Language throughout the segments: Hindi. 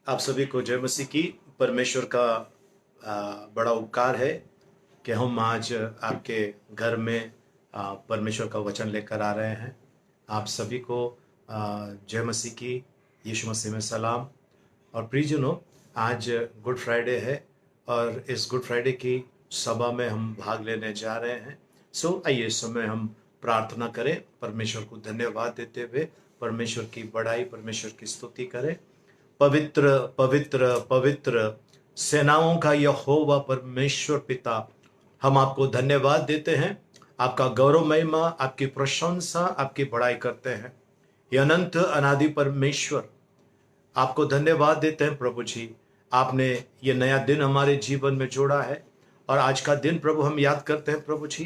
आप सभी को जय मसीह की। परमेश्वर का बड़ा उपकार है कि हम आज आपके घर में परमेश्वर का वचन लेकर आ रहे हैं। आप सभी को जय मसीह की, यीशु मसीह में सलाम। और प्रियजनों, आज गुड फ्राइडे है और इस गुड फ्राइडे की सभा में हम भाग लेने जा रहे हैं। सो आइए इस समय हम प्रार्थना करें, परमेश्वर को धन्यवाद देते हुए परमेश्वर की बड़ाई, परमेश्वर की स्तुति करें। पवित्र पवित्र पवित्र सेनाओं का यहोवा परमेश्वर पिता, हम आपको धन्यवाद देते हैं। आपका गौरव महिमा, आपकी प्रशंसा, आपकी बड़ाई करते हैं। ये अनंत अनादि परमेश्वर, आपको धन्यवाद देते हैं प्रभु जी। आपने ये नया दिन हमारे जीवन में जोड़ा है और आज का दिन प्रभु हम याद करते हैं प्रभु जी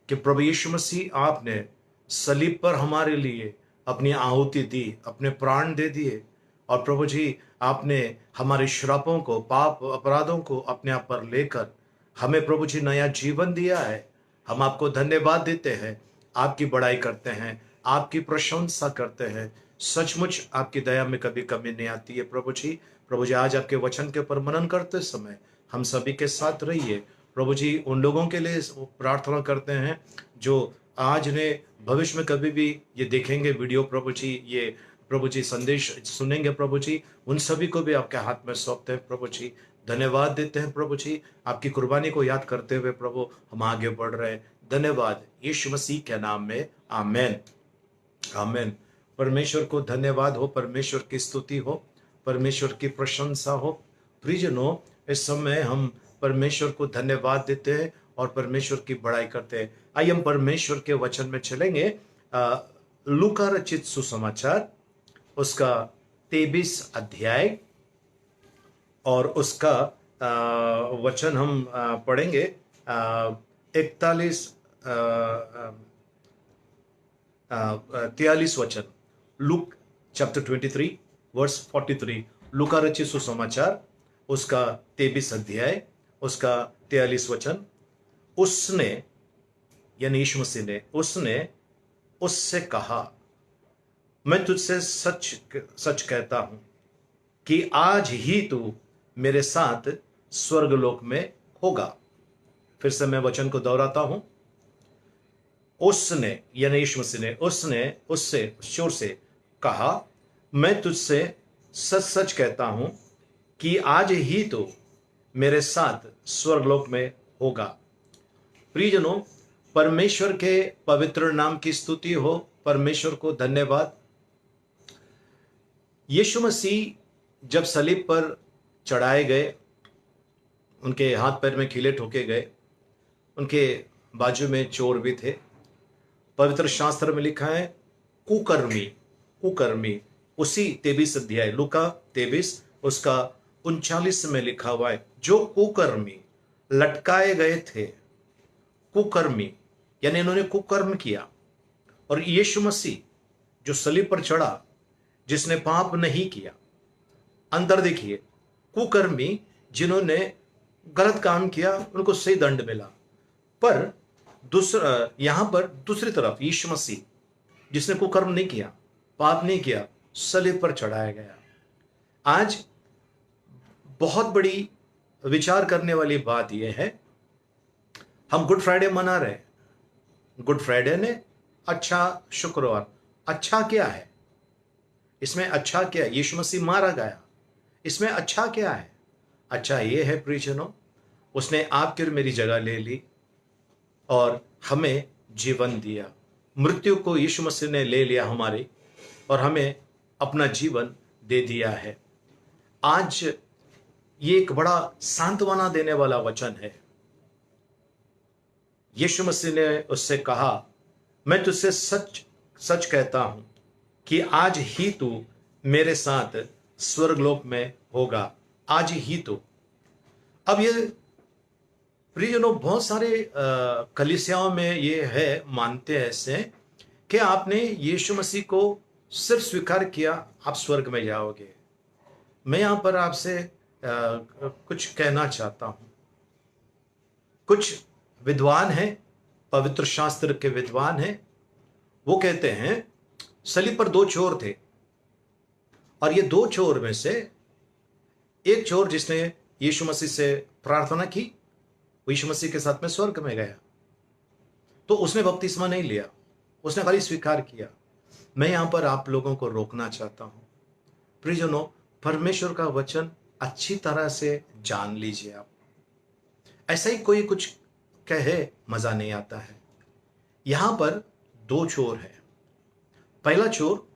कि प्रभु यीशु मसीह आपने सलीब पर हमारे लिए अपनी आहुति दी, अपने प्राण दे दिए। और प्रभु जी, आपने हमारे श्रापों को, पाप अपराधों को अपने आप पर लेकर हमें प्रभु जी नया जीवन दिया है। हम आपको धन्यवाद देते हैं, आपकी बड़ाई करते हैं, आपकी प्रशंसा करते हैं। सचमुच आपकी दया में कभी कमी नहीं आती है प्रभु जी। प्रभु जी, आज आपके वचन के ऊपर मनन करते समय हम सभी के साथ रहिए प्रभु जी। उन लोगों के लिए प्रार्थना करते हैं जो आज ने भविष्य में कभी भी ये देखेंगे वीडियो प्रभु जी, ये प्रभु जी संदेश सुनेंगे प्रभु जी, उन सभी को भी आपके हाथ में सौंपते हैं प्रभु जी। धन्यवाद देते हैं प्रभु जी। आपकी कुर्बानी को याद करते हुए प्रभु हम आगे बढ़ रहे हैं। धन्यवाद यीशु मसीह के नाम में, आमेन आमेन। परमेश्वर को धन्यवाद हो, परमेश्वर की स्तुति हो, परमेश्वर की प्रशंसा हो। प्रियजनों, इस समय हम परमेश्वर को धन्यवाद देते हैं और परमेश्वर की बड़ाई करते हैं। आइए हम परमेश्वर के वचन में चलेंगे। लूका रचित सुसमाचार उसका 23 अध्याय और उसका वचन हम पढ़ेंगे 43 वचन। Luke chapter 23 verse 43। लूका रचित सुसमाचार उसका 23 अध्याय उसका 43 वचन। उसने, यानी यीशु मसीह ने, उसने उससे कहा, मैं तुझसे सच सच कहता हूं कि आज ही तू मेरे साथ स्वर्गलोक में होगा। फिर से मैं वचन को दोहराता हूं। उसने, यानी यीशु मसीह ने, उसने उससे जोर से कहा, मैं तुझसे सच सच कहता हूं कि आज ही तो मेरे साथ स्वर्गलोक में होगा। प्रियजनों, परमेश्वर के पवित्र नाम की स्तुति हो, परमेश्वर को धन्यवाद। यीशु मसीह जब सलीब पर चढ़ाए गए, उनके हाथ पैर में कीले ठोके गए, उनके बाजू में चोर भी थे। पवित्र शास्त्र में लिखा है कुकर्मी, कुकर्मी। उसी 23 अध्याय लूका 23 उसका 39 में लिखा हुआ है, जो कुकर्मी लटकाए गए थे। कुकर्मी यानी इन्होंने कुकर्म किया। और यीशु मसीह जो सलीब पर चढ़ा, जिसने पाप नहीं किया, अंदर देखिए, कुकर्मी जिन्होंने गलत काम किया उनको सही दंड मिला। पर दूसरा, यहां पर दूसरी तरफ यीशु मसीह जिसने कुकर्म नहीं किया, पाप नहीं किया, सलीब पर चढ़ाया गया। आज बहुत बड़ी विचार करने वाली बात यह है, हम गुड फ्राइडे मना रहे हैं। गुड फ्राइडे ने अच्छा शुक्रवार, अच्छा क्या है इसमें? अच्छा क्या है? यीशु मसीह मारा गया, इसमें अच्छा क्या है? अच्छा ये है प्रियजनों, उसने आपकी और मेरी जगह ले ली और हमें जीवन दिया। मृत्यु को यीशु मसीह ने ले लिया हमारी और हमें अपना जीवन दे दिया है। आज ये एक बड़ा सांत्वना देने वाला वचन है। यीशु मसीह ने उससे कहा, मैं तुझसे सच सच कहता हूं कि आज ही तू मेरे साथ स्वर्गलोक में होगा। आज ही तो। अब ये प्रियजनों, बहुत सारे कलीसियाओं में ये है, मानते हैं ऐसे कि आपने यीशु मसीह को सिर्फ स्वीकार किया, आप स्वर्ग में जाओगे। मैं यहां पर आपसे कुछ कहना चाहता हूं। कुछ विद्वान हैं, पवित्र शास्त्र के विद्वान हैं, वो कहते हैं सलीब पर 2 चोर थे और ये 2 चोर में से एक चोर जिसने यीशु मसीह से प्रार्थना की, वो यीशु मसीह के साथ में स्वर्ग में गया, तो उसने बपतिस्मा नहीं लिया, उसने खाली स्वीकार किया। मैं यहां पर आप लोगों को रोकना चाहता हूं, प्रियजनों, परमेश्वर का वचन अच्छी तरह से जान लीजिए। आप ऐसा ही कोई कुछ कहे मजा नहीं आता है। यहां पर दो चोर है। पहला चोर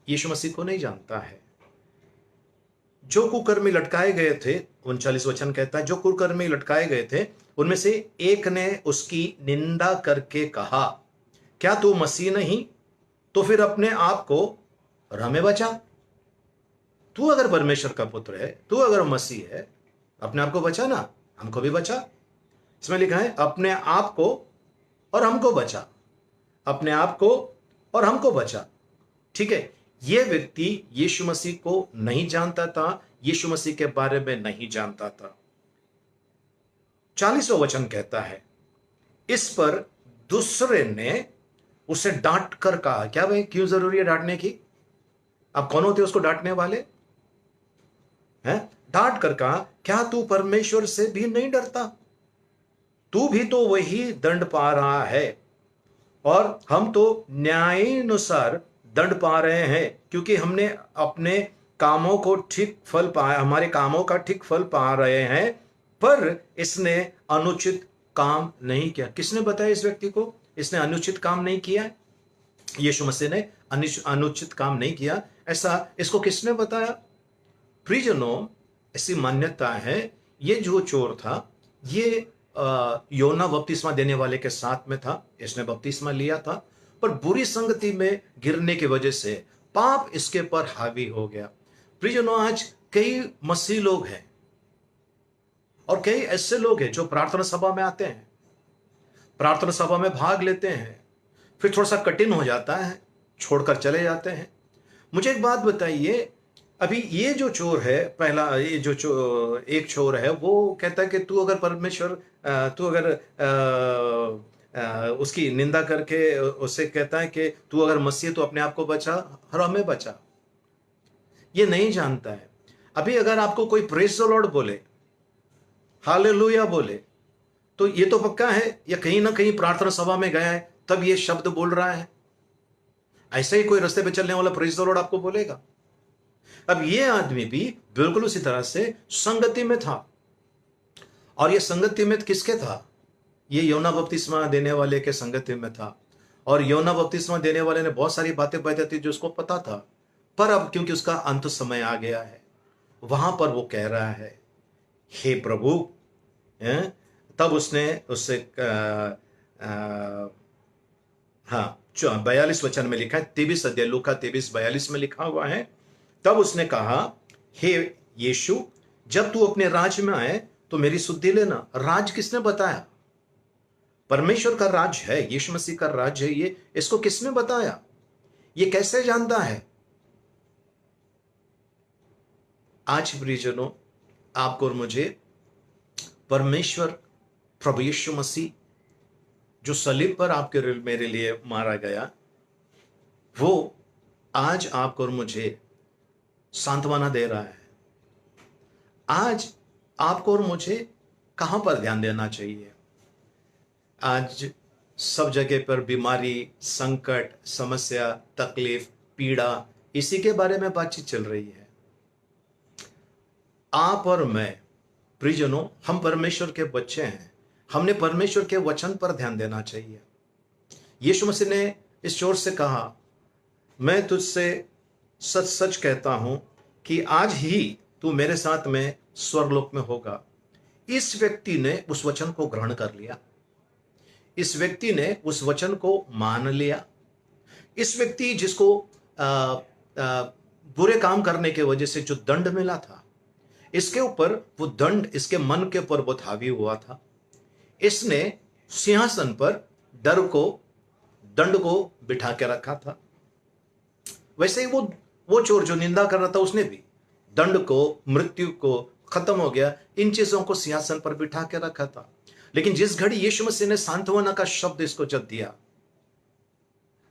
यीशु मसीह को नहीं जानता है। जो कुकर्मी लटकाए गए थे, 39 वचन कहता है, जो कुकर्मी लटकाए गए थे उनमें से एक ने उसकी निंदा करके कहा, क्या तू मसीह नहीं? तो फिर अपने आप को हमें बचा। तू अगर परमेश्वर का पुत्र है, तू अगर मसीह है, अपने आप को बचा ना, हमको भी बचा। इसमें लिखा है अपने आप को और हमको बचा, अपने आप को और हमको बचा। ठीक है, यह व्यक्ति यीशु मसीह को नहीं जानता था, यीशु मसीह के बारे में नहीं जानता था। 40वां वचन कहता है, इस पर दूसरे ने उसे डांट कर कहा। क्या भाई, क्यों जरूरी है डांटने की? अब कौन होते उसको डांटने वाले हैं? डांट कर कहा, क्या तू परमेश्वर से भी नहीं डरता? तू भी तो वही दंड पा रहा है और हम तो न्यायानुसार दंड पा रहे हैं, क्योंकि हमने अपने कामों को ठीक फल पाया, हमारे कामों का ठीक फल पा रहे हैं, पर इसने अनुचित काम नहीं किया। किसने बताया इस व्यक्ति को इसने अनुचित काम नहीं किया है? यीशु मसीह ने अनुचित काम नहीं किया, ऐसा इसको किसने बताया? प्रियजनों, ऐसी मान्यता है, ये जो चोर था, ये योना बपतिस्मा देने वाले के साथ में था, इसने बपतिस्मा लिया था, पर बुरी संगति में गिरने की वजह से पाप इसके पर हावी हो गया। प्रियजनों, आज कई मसीह लोग हैं और कई ऐसे लोग हैं जो प्रार्थना सभा में आते हैं, प्रार्थना सभा में भाग लेते हैं, फिर थोड़ा सा कठिन हो जाता है, छोड़कर चले जाते हैं। मुझे एक बात बताइए, अभी ये जो चोर है, पहला ये जो एक चोर है, वो कहता है कि तू अगर परमेश्वर, तू अगर उसकी निंदा करके उससे कहता है कि तू अगर मसीह तो अपने आप को बचा और हमें बचा। ये नहीं जानता है। अभी अगर आपको कोई प्रेज द लॉर्ड बोले, हालेलुया बोले, तो ये तो पक्का है या कहीं ना कहीं प्रार्थना सभा में गया है तब ये शब्द बोल रहा है। ऐसा ही कोई रास्ते पे चलने वाला प्रेज द लॉर्ड आपको बोलेगा। अब ये आदमी भी बिल्कुल उसी तरह से संगति में था, और ये संगति में किसके था? ये योना बपतिस्मा देने वाले के संगति में था, और योना बपतिस्मा देने वाले ने बहुत सारी बातें बताई थी जो उसको पता था, पर अब क्योंकि उसका अंत समय आ गया है, वहां पर वो कह रहा है, हे प्रभु, तब उसने उससे हाँ 42 वचन में लिखा है, 23 अध्याय लूका 23:42 में लिखा हुआ है, तब उसने कहा, हे यीशु, जब तू अपने राज्य में आए तो मेरी सुधि लेना। राज किसने बताया? परमेश्वर का राज है, यीशु मसीह का राज है ये, इसको किसने बताया? ये कैसे जानता है? आज प्रियजनों, आपको और मुझे परमेश्वर प्रभु यीशु मसीह जो सलीब पर आपके मेरे लिए मारा गया, वो आज आपको और मुझे सांत्वना दे रहा है। आज आपको और मुझे कहां पर ध्यान देना चाहिए? आज सब जगह पर बीमारी, संकट, समस्या, तकलीफ, पीड़ा, इसी के बारे में बातचीत चल रही है। आप और मैं प्रियजनों, हम परमेश्वर के बच्चे हैं, हमने परमेश्वर के वचन पर ध्यान देना चाहिए। यीशु मसीह ने इस चोर से कहा, मैं तुझसे सच सच कहता हूं कि आज ही तू मेरे साथ में स्वर्गलोक में होगा। इस व्यक्ति ने उस वचन को ग्रहण कर लिया, इस व्यक्ति ने उस वचन को मान लिया। इस व्यक्ति जिसको बुरे काम करने की वजह से जो दंड मिला था, इसके ऊपर वो दंड इसके मन के ऊपर बहुत हावी हुआ था। इसने सिंहासन पर डर को, दंड को बिठा के रखा था। वैसे ही वो चोर जो निंदा कर रहा था, उसने भी दंड को, मृत्यु को, खत्म हो गया, इन चीजों को सिंहासन पर बिठा के रखा था। लेकिन जिस घड़ी यीशु मसीह ने सांत्वना का शब्द इसको जब दिया,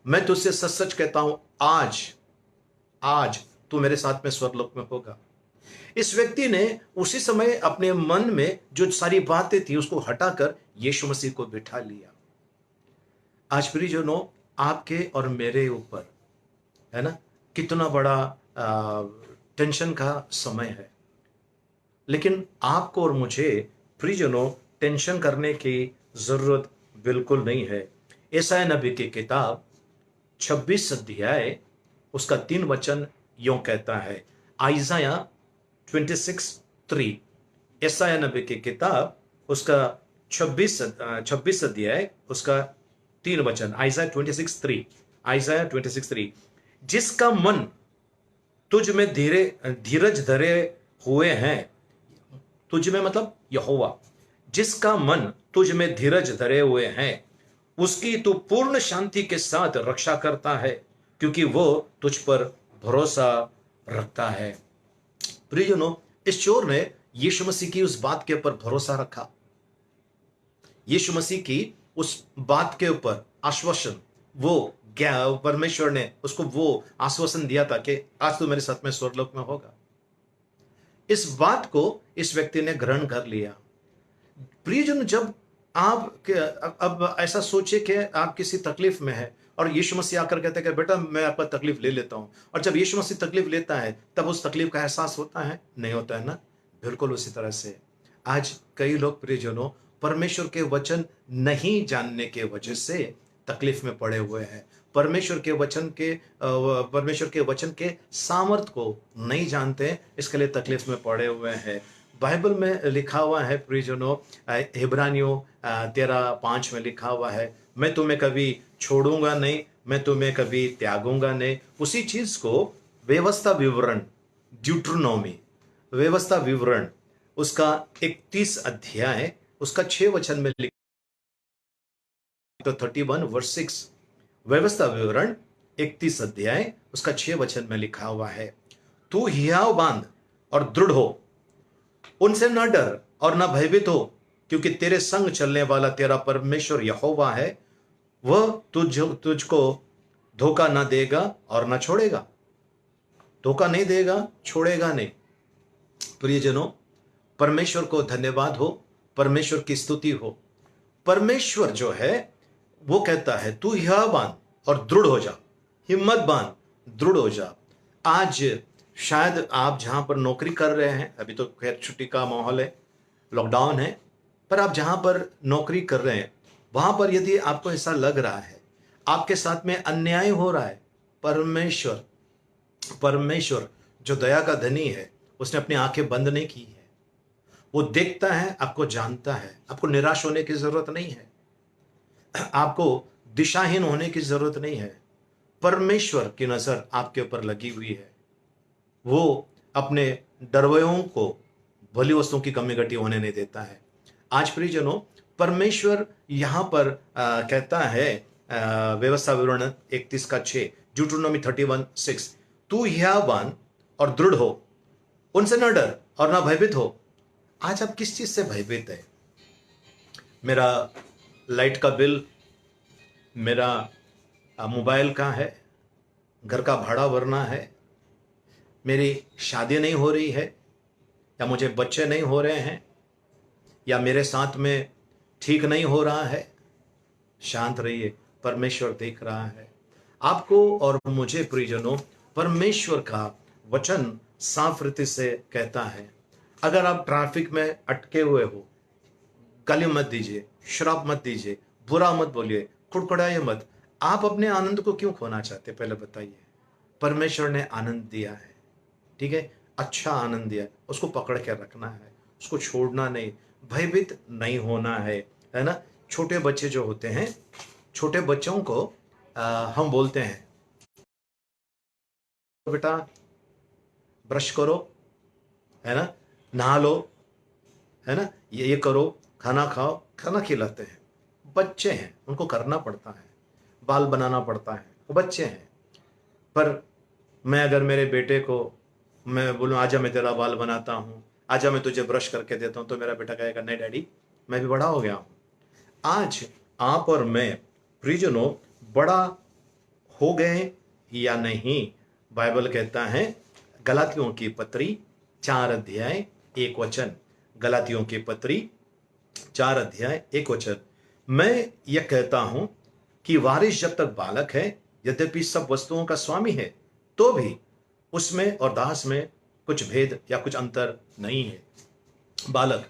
मैं तुझसे सच सच कहता हूं, आज तू मेरे साथ में स्वर्गलोक में होगा। इस व्यक्ति ने उसी समय अपने मन में जो सारी बातें थी उसको हटाकर यीशु मसीह को बिठा लिया। आज प्रियजनों, आपके और मेरे ऊपर, है ना, कितना बड़ा टेंशन का समय है, लेकिन आपको और मुझे प्रियजनों टेंशन करने की जरूरत बिल्कुल नहीं है। यशायाह नबी की किताब 26 अध्याय उसका 3 वचन यूं कहता है। आइजाया 26:3, यशायाह नबी की किताब उसका 26 अध्याय उसका 3 वचन, आइजाया 26:3, आइजाया 26:3, जिसका मन तुझ में धीरज धरे हुए हैं, तुझ में मतलब यहोवा, जिसका मन तुझ में धीरज धरे हुए हैं, उसकी तू पूर्ण शांति के साथ रक्षा करता है, क्योंकि वो तुझ पर भरोसा रखता है। प्रियजनों, इस चोर ने यीशु मसीह की उस बात के ऊपर भरोसा रखा, यीशु मसीह की उस बात के ऊपर आश्वासन, वो परमेश्वर ने उसको वो आश्वासन दिया था कि आज तो मेरे साथ में स्वर्गलोक में होगा। इस बात को इस व्यक्ति ने ग्रहण कर लिया। प्रियजन, जब आप अब ऐसा सोचे कि आप किसी तकलीफ में है और यीशु मसीह आकर कहते हैं कि बेटा मैं आपका तकलीफ ले लेता हूं, और जब यीशु मसीह तकलीफ लेता है तब उस तकलीफ का एहसास होता है? नहीं होता है ना। बिल्कुल उसी तरह से आज कई लोग प्रियजनों परमेश्वर के वचन नहीं जानने के वजह से तकलीफ में पड़े हुए हैं। परमेश्वर के वचन के सामर्थ को नहीं जानते, इसके लिए तकलीफ में पड़े हुए हैं। बाइबल में लिखा हुआ है प्रियजनों, इब्रानियों 13:5 में लिखा हुआ है, मैं तुम्हें कभी छोड़ूंगा नहीं, मैं तुम्हें कभी त्यागूंगा नहीं। उसी चीज को व्यवस्था विवरण, ड्यूट्रोनोमी व्यवस्था विवरण उसका 31 अध्याय उसका 6 वचन में लिखा, तो 31:6, व्यवस्था विवरण 31 अध्याय उसका 6 वचन में लिखा हुआ है, तू हियाव बांध और दृढ़ हो, उनसे न डर और न भयभीत हो, क्योंकि तेरे संग चलने वाला तेरा परमेश्वर यहोवा है, वह तुझको धोखा न देगा और न छोड़ेगा। धोखा नहीं देगा, छोड़ेगा नहीं। प्रियजनों, परमेश्वर को धन्यवाद हो, परमेश्वर की स्तुति हो। परमेश्वर जो है वो कहता है तू यह बांध और दृढ़ हो जा, हिम्मत बांध, दृढ़ हो जा। आज शायद आप जहां पर नौकरी कर रहे हैं, अभी तो खैर छुट्टी का माहौल है, लॉकडाउन है, पर आप जहां पर नौकरी कर रहे हैं वहां पर यदि आपको ऐसा लग रहा है आपके साथ में अन्याय हो रहा है, परमेश्वर जो दया का धनी है उसने अपनी आंखें बंद नहीं की है, वो देखता है, आपको जानता है। आपको निराश होने की जरूरत नहीं है, आपको दिशाहीन होने की जरूरत नहीं है। परमेश्वर की नजर आपके ऊपर लगी हुई है, वो अपने डरवयों को भली वस्तुओं की कमी घटी होने नहीं देता है। आज प्रियजनों, परमेश्वर यहां पर कहता है व्यवस्था विवरण 31:6, ड्यूट्रोनोमी 31:6, तू यह बांध और दृढ़ हो, उनसे न डर और न भयभीत हो। आज आप किस चीज से भयभीत है? मेरा लाइट का बिल, मेरा मोबाइल का है, घर का भाड़ा भरना है, मेरी शादी नहीं हो रही है, या मुझे बच्चे नहीं हो रहे हैं, या मेरे साथ में ठीक नहीं हो रहा है। शांत रहिए, परमेश्वर देख रहा है आपको और मुझे। प्रियजनों, परमेश्वर का वचन साफ रीति से कहता है, अगर आप ट्रैफिक में अटके हुए हो, गाली मत दीजिए, शराब मत दीजिए, बुरा मत बोलिए, कुड़कुड़ाइए मत। आप अपने आनंद को क्यों खोना चाहते, पहले बताइए। परमेश्वर ने आनंद दिया है, ठीक है, अच्छा आनंद दिया है, उसको पकड़ के रखना है, उसको छोड़ना नहीं, भयभीत नहीं होना है ना। छोटे बच्चे जो होते हैं, छोटे बच्चों को हम बोलते हैं बेटा ब्रश करो, है ना, नहा लो, है ना, ये करो, खाना खाओ, खाना खिलाते हैं। बच्चे हैं, उनको करना पड़ता है, बाल बनाना पड़ता है, वो बच्चे हैं। पर मैं अगर मेरे बेटे को मैं बोलूँ आजा मैं तेरा बाल बनाता हूँ, आजा मैं तुझे ब्रश करके देता हूँ, तो मेरा बेटा कहेगा नहीं डैडी, मैं भी बड़ा हो गया हूँ। आज आप और मैं प्रियजनों बड़ा हो गए या नहीं? बाइबल कहता है गलातियों की पत्री 4 अध्याय 1 वचन। गलातियों की पत्री 4 अध्याय 1 वचन। मैं यह कहता हूं कि वारिस जब तक बालक है, यद्यपि सब वस्तुओं का स्वामी है, तो भी उसमें और दास में कुछ भेद या कुछ अंतर नहीं है। बालक,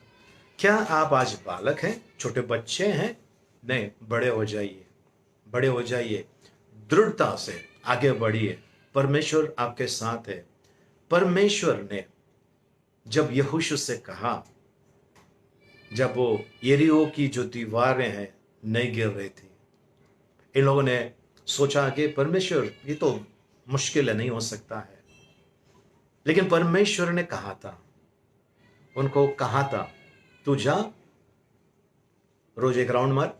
क्या आप आज बालक हैं, छोटे बच्चे हैं? नहीं, बड़े हो जाइए, बड़े हो जाइए, दृढ़ता से आगे बढ़िए। परमेश्वर आपके साथ है। परमेश्वर ने जब यहोशू से कहा, जब वो यरीहो की जो दीवारें हैं नहीं गिर रही थी, इन लोगों ने सोचा कि परमेश्वर ये तो मुश्किल है, नहीं हो सकता है। लेकिन परमेश्वर ने कहा था, उनको कहा था, तू जा, रोज एक राउंड मार,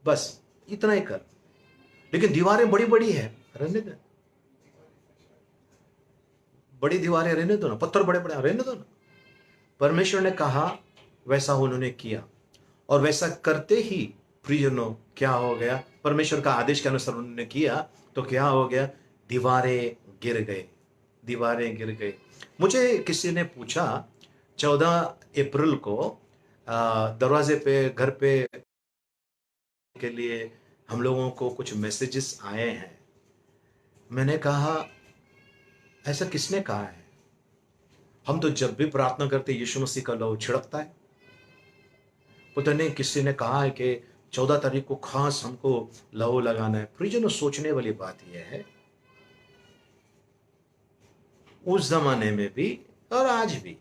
बस इतना ही कर। लेकिन दीवारें बड़ी बड़ी है, रहने दे, बड़ी दीवारें रहने दो ना, पत्थर बड़े बड़े रहने दो ना। परमेश्वर ने कहा, वैसा उन्होंने किया, और वैसा करते ही प्रियजनों क्या हो गया? परमेश्वर का आदेश के अनुसार उन्होंने किया तो क्या हो गया? दीवारें गिर गए, दीवारें गिर गए। मुझे किसी ने पूछा 14 अप्रैल को दरवाजे पे, घर पे के लिए हम लोगों को कुछ मैसेजेस आए हैं। मैंने कहा, ऐसा किसने कहा है? हम तो जब भी प्रार्थना करते यीशु मसीह का लहू छिड़कता है। पता नहीं किसी ने कहा है कि 14 तारीख को खास हमको लहू लगाना है। प्रियजनों, सोचने वाली बात यह है, उस जमाने में भी और आज भी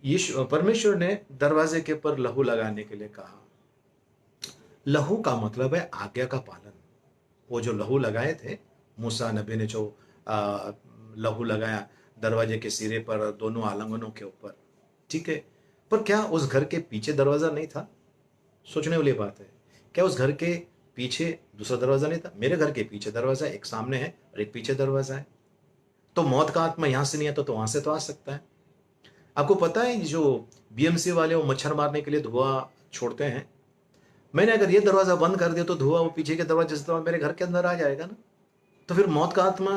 यीशु परमेश्वर ने दरवाजे के ऊपर लहू लगाने के लिए कहा। लहू का मतलब है आज्ञा का पालन। वो जो लहू लगाए थे, मूसा नबी ने जो लहू लगाया दरवाजे के सिरे पर, दोनों आलंगनों के ऊपर, ठीक है। पर क्या उस घर के पीछे दरवाजा नहीं था? सोचने वाली बात है। क्या उस घर के पीछे दूसरा दरवाजा नहीं था? मेरे घर के पीछे दरवाजा, एक सामने है और एक पीछे दरवाजा है। तो मौत का आत्मा यहां से नहीं आता तो वहां से तो आ सकता है। आपको पता है जो बीएमसी वाले वो मच्छर मारने के लिए धुआं छोड़ते हैं। मैंने अगर ये दरवाजा बंद कर दिया तो धुआं वो पीछे के दरवाजे से मेरे घर के अंदर आ जाएगा ना। तो फिर मौत का आत्मा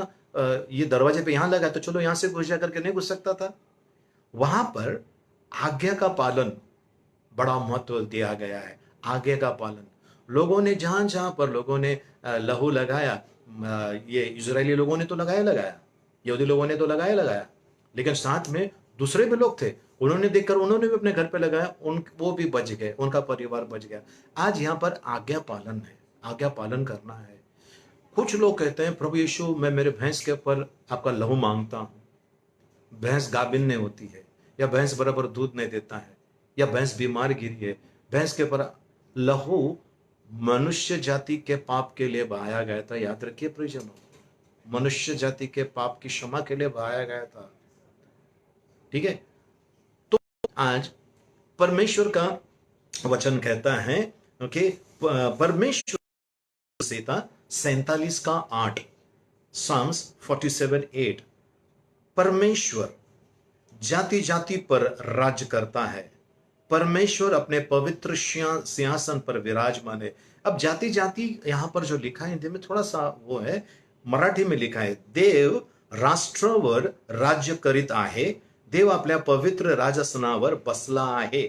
ये दरवाजे पे यहां लगा तो चलो यहां से घुस जा करके नहीं घुस सकता था। वहां पर आज्ञा का पालन बड़ा महत्व दिया गया है। आज्ञा का पालन, लोगों ने जहां जहां पर लोगों ने लहू लगाया, ये इजरायली लोगों ने तो लगाया, यहूदी लोगों ने तो लगाया, लेकिन साथ में दूसरे भी लोग थे, उन्होंने देखकर उन्होंने भी अपने घर पे लगाया, वो भी बच गए, उनका परिवार बच गया। आज यहाँ पर आज्ञा पालन है, आज्ञा पालन करना है। कुछ लोग कहते हैं, प्रभु यीशु मैं मेरे भैंस के ऊपर आपका लहू मांगता हूं। भैंस गाभिन नहीं होती है, या भैंस बराबर दूध नहीं देता है, या भैंस बीमार गिरी है। भैंस के ऊपर लहू मनुष्य जाति के पाप के लिए बहाया गया था। याद रखिए प्रियजनों, मनुष्य जाति के पाप की क्षमा के लिए बहाया गया था, ठीक है। तो आज परमेश्वर का वचन कहता है कि परमेश्वर सीता 47:8, साम्स 47:8, परमेश्वर जाति जाति पर राज्य करता है। परमेश्वर अपने पवित्र सिंहासन पर विराजमान है। अब जाति जाति यहां पर जो लिखा है हिंदी में थोड़ा सा वो है, मराठी में लिखा है, देव राष्ट्रावर राज्य करीत आहे, देव आपल्या पवित्र राजासनावर बसला आहे।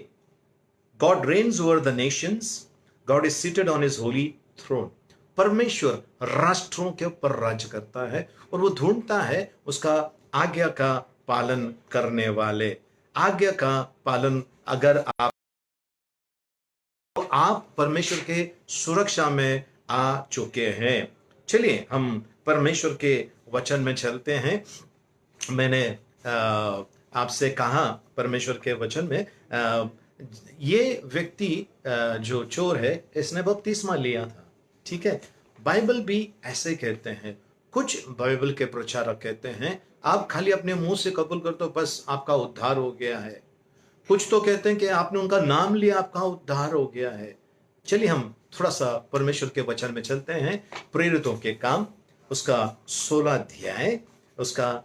God reigns over the nations, God is seated on his holy throne. परमेश्वर राष्ट्रों के ऊपर राज्य करता है और वो ढूंढता है उसका आज्ञा का पालन करने वाले। आज्ञा का पालन अगर आप परमेश्वर के सुरक्षा में आ चुके हैं। चलिए हम परमेश्वर के वचन में चलते हैं। मैंने आपसे कहा परमेश्वर के वचन में, ये व्यक्ति जो चोर है, इसने बपतिस्मा लिया था, ठीक है। बाइबल भी ऐसे कहते हैं, कुछ बाइबल के प्रचारक कहते हैं आप खाली अपने मुंह से कबूल कर दो बस आपका उद्धार हो गया है। कुछ तो कहते हैं कि आपने उनका नाम लिया आपका उद्धार हो गया है। चलिए हम थोड़ा सा परमेश्वर के वचन में चलते हैं। प्रेरितों के काम उसका 16 अध्याय, उसका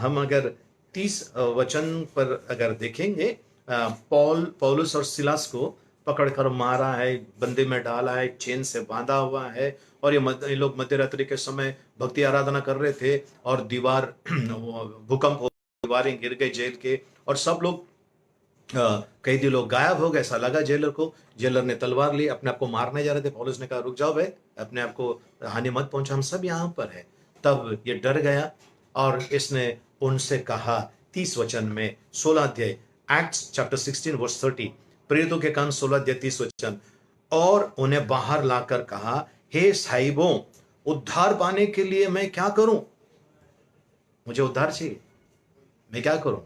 हम अगर 30 वचन पर अगर देखेंगे, पौलुस और सिलास को पकड़ कर मारा है, बंदी में डाला है, चेन से बांधा हुआ है। और ये लोग मध्य रात्रि के समय भक्ति आराधना कर रहे थे और दीवार भूकंप हो, दीवारें गिर गई जेल के, और सब लोग कैदी लोग गायब हो गए। ऐसा लगा जेलर को। जेलर ने तलवार ली, अपने आप को मारने जा रहे थे। पौलुस ने कहा, रुक जाओ भाई, अपने आप को हानि मत पहुंचा, हम सब यहाँ पर है। तब ये डर गया और इसने उनसे कहा 30 वचन में, 16 अध्याय, एक्ट्स चैप्टर 16 वर्स 30, प्रेरितों के काम 16 अध्याय 30 वचन, और उन्हें बाहर लाकर कहा, हे साहिबों, उद्धार पाने के लिए मैं क्या करूं? मुझे उद्धार चाहिए, मैं क्या करूं?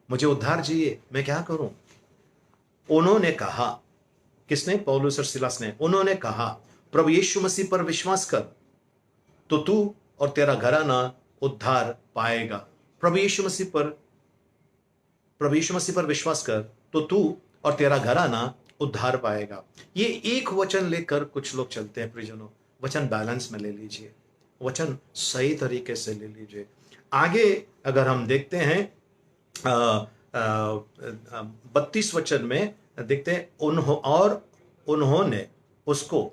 मुझे उद्धार चाहिए, मैं क्या करूं? उन्होंने कहा, किसने? पौलुस और सिलास ने। उन्होंने कहा, प्रभु यीशु मसीह पर विश्वास कर तो तू और तेरा घराना उद्धार पाएगा। प्रभु यीशु मसीह पर विश्वास कर तो तू और तेरा घराना उद्धार पाएगा। ये एक वचन लेकर कुछ लोग चलते हैं प्रियजनों। वचन बैलेंस में ले लीजिए, वचन सही तरीके से ले लीजिए। आगे अगर हम देखते हैं 32 वचन में देखते हैं, उन्होंने उसको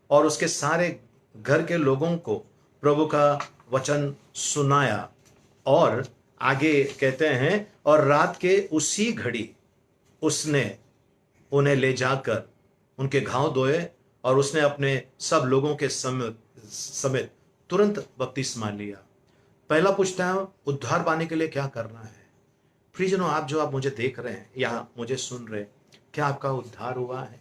और उसके सारे घर के लोगों को प्रभु का वचन सुनाया। और आगे कहते हैं, और रात के उसी घड़ी उसने उन्हें ले जाकर उनके घाव धोए, और उसने अपने सब लोगों के समेत तुरंत बपतिस्मा लिया। पहला पूछता है, उद्धार पाने के लिए क्या करना है? प्रियजनों, आप मुझे देख रहे हैं या मुझे सुन रहे हैं, क्या आपका उद्धार हुआ है?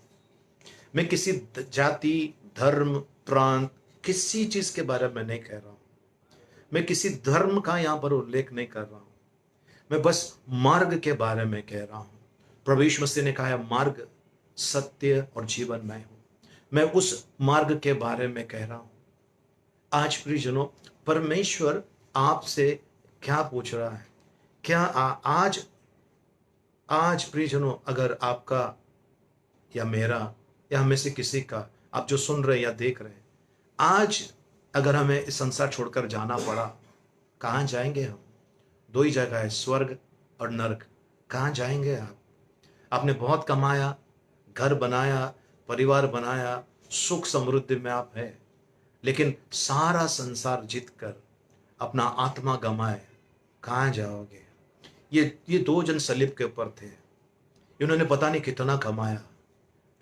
मैं किसी जाति, धर्म, प्रांत, किसी चीज के बारे में नहीं कह रहा हूं। मैं किसी धर्म का यहां पर उल्लेख नहीं कर रहा हूं। मैं बस मार्ग के बारे में कह रहा हूं। प्रभु यीशु मसीह ने कहा है, मार्ग, सत्य और जीवन मैं हूं। मैं उस मार्ग के बारे में कह रहा हूं। आज प्रियजनों, परमेश्वर आपसे क्या पूछ रहा है? क्या आज प्रियजनों, अगर आपका या मेरा या हमें से किसी का, आप जो सुन रहे हैं या देख रहे हैं, आज अगर हमें इस संसार छोड़कर जाना पड़ा, कहां जाएंगे हम? दो ही जगह है, स्वर्ग और नरक। कहां जाएंगे आप? आपने बहुत कमाया, घर बनाया, परिवार बनाया, सुख समृद्धि में आप है, लेकिन सारा संसार जीत कर अपना आत्मा गंवाए, कहां जाओगे? ये दो जन सलीब के ऊपर थे। इन्होंने पता नहीं कितना कमाया,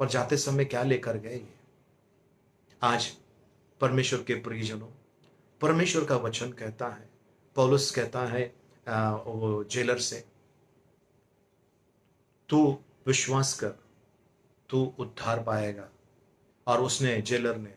पर जाते समय क्या लेकर गए? आज परमेश्वर के प्रियजनों, परमेश्वर का वचन कहता है, पौलुस कहता है वो जेलर से, तू विश्वास कर, तू उद्धार पाएगा। और उसने, जेलर ने